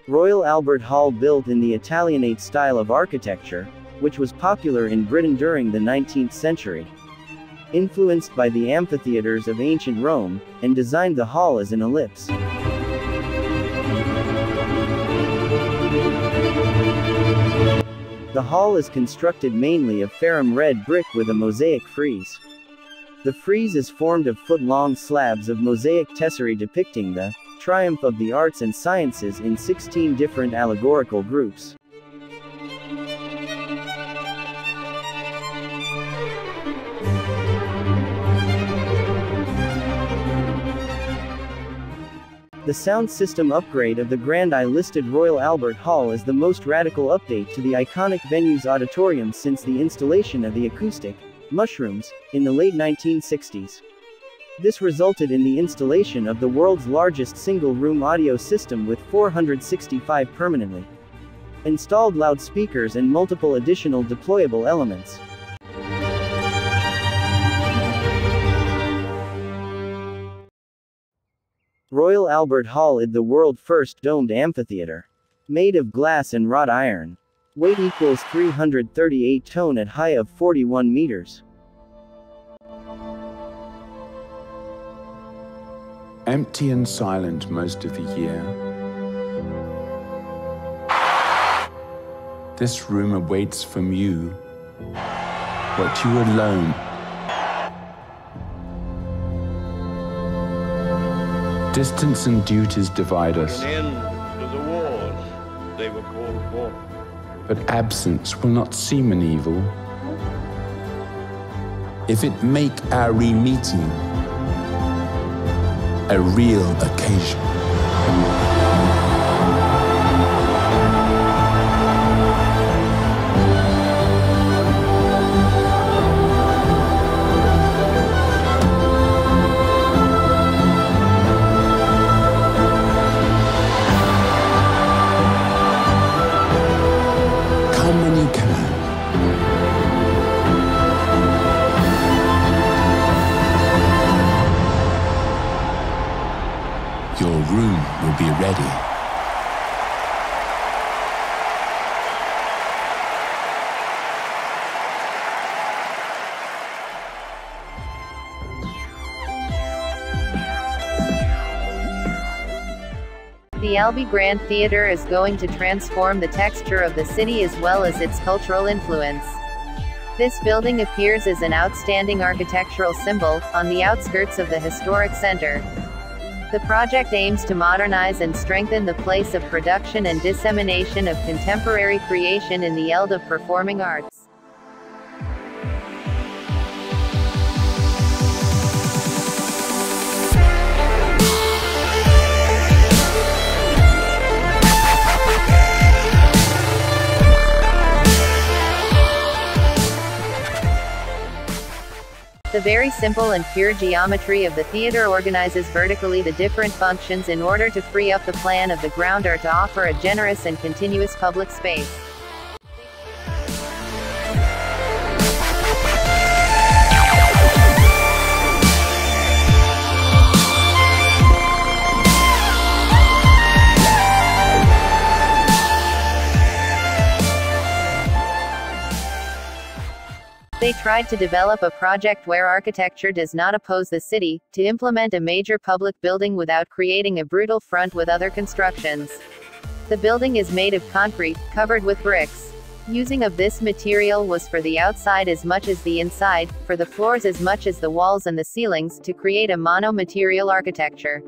Royal Albert Hall, built in the Italianate style of architecture, which was popular in Britain during the 19th century. Influenced by the amphitheaters of ancient Rome, and designed the hall as an ellipse. The hall is constructed mainly of Ferrum red brick with a mosaic frieze. The frieze is formed of foot-long slabs of mosaic tesserae depicting the triumph of the arts and sciences in 16 different allegorical groups. The sound system upgrade of the Grand I listed Royal Albert Hall as the most radical update to the iconic venue's auditorium since the installation of the acoustic mushrooms in the late 1960s. This resulted in the installation of the world's largest single-room audio system with 465 permanently installed loudspeakers and multiple additional deployable elements. Royal Albert Hall is the world's first domed amphitheater. Made of glass and wrought iron. Weight equals 338 ton at height of 41 meters. Empty and silent most of the year. This room awaits from you, what you alone. Distance and duties divide us. An end to the wars they were called for. But absence will not seem an evil if it make our re-meeting a real occasion. Your room will be ready. The Albee Grand Theatre is going to transform the texture of the city as well as its cultural influence. This building appears as an outstanding architectural symbol, on the outskirts of the historic center. The project aims to modernize and strengthen the place of production and dissemination of contemporary creation in the field of performing arts. The very simple and pure geometry of the theater organizes vertically the different functions in order to free up the plan of the ground or to offer a generous and continuous public space. They tried to develop a project where architecture does not oppose the city, to implement a major public building without creating a brutal front with other constructions. The building is made of concrete, covered with bricks. Using of this material was for the outside as much as the inside, for the floors as much as the walls and the ceilings, to create a mono-material architecture.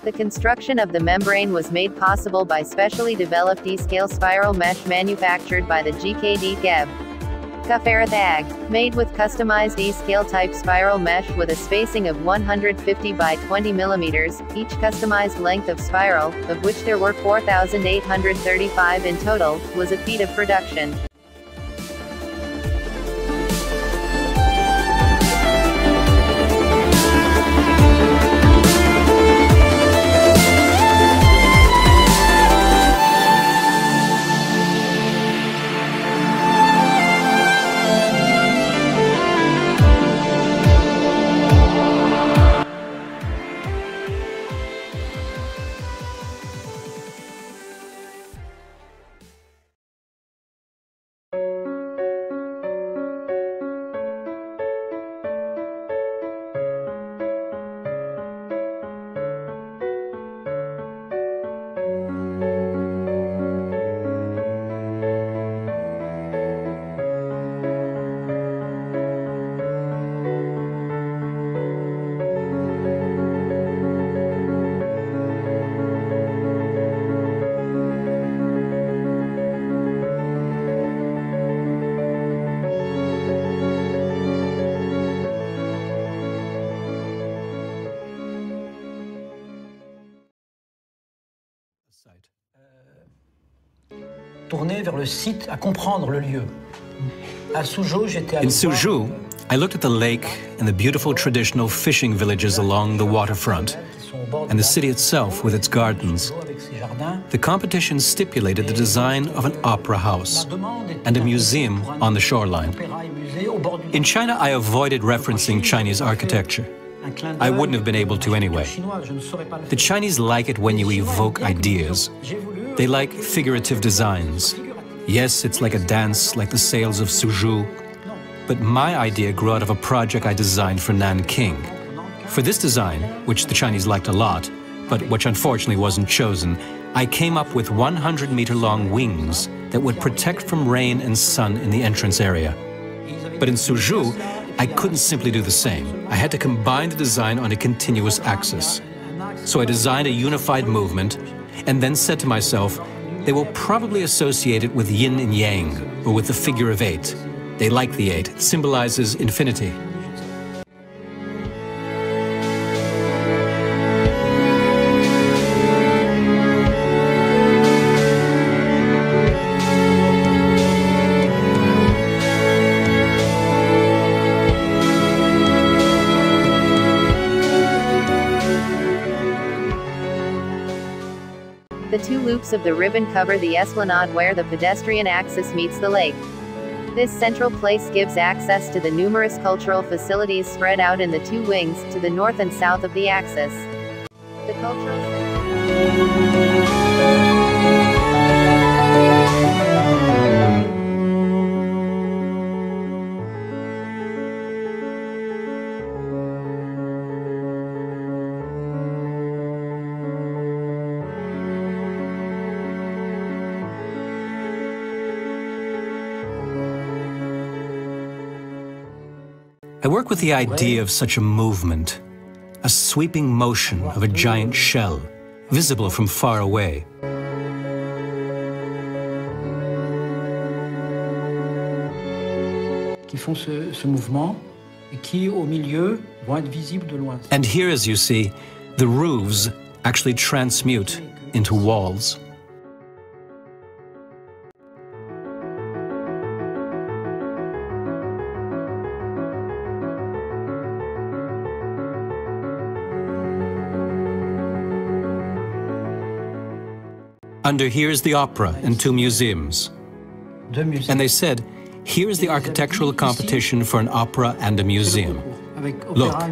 The construction of the membrane was made possible by specially developed E-scale spiral mesh manufactured by the GKD GEB. Kafarathag, made with customized E-scale type spiral mesh with a spacing of 150 by 20 millimeters, each customized length of spiral, of which there were 4,835 in total, was a feat of production. Tourner vers le site, à comprendre le lieu. À Suzhou, j'étais In Suzhou, I looked at the lake and the beautiful traditional fishing villages along the waterfront, and the city itself with its gardens. The competition stipulated the design of an opera house and a museum on the shoreline. In China, I avoided referencing Chinese architecture. I wouldn't have been able to anyway. The Chinese like it when you evoke ideas. They like figurative designs. Yes, it's like a dance, like the sails of Suzhou. But my idea grew out of a project I designed for Nanking. For this design, which the Chinese liked a lot, but which unfortunately wasn't chosen, I came up with 100-meter-long wings that would protect from rain and sun in the entrance area. But in Suzhou, I couldn't simply do the same. I had to combine the design on a continuous axis. So I designed a unified movement, and then said to myself, they will probably associate it with yin and yang, or with the figure of 8. They like the 8. It symbolizes infinity. The two loops of the ribbon cover the esplanade where the pedestrian axis meets the lake. This central place gives access to the numerous cultural facilities spread out in the two wings, to the north and south of the axis. The cultural I work with the idea of such a movement, a sweeping motion of a giant shell, visible from far away. Qui font ce mouvement et qui, au milieu, vont être visibles de loin. And here, as you see, the roofs actually transmute into walls. Under here is the opera and two museums. And they said, here's the architectural competition for an opera and a museum. Look. And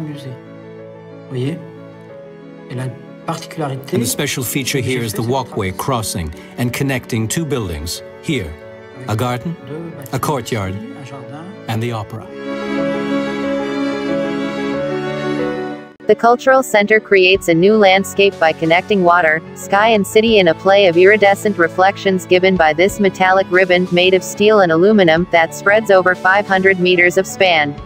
the special feature here is the walkway crossing and connecting two buildings. Here, a garden, a courtyard, and the opera. The cultural center creates a new landscape by connecting water, sky and city in a play of iridescent reflections given by this metallic ribbon made of steel and aluminum that spreads over 500 meters of span.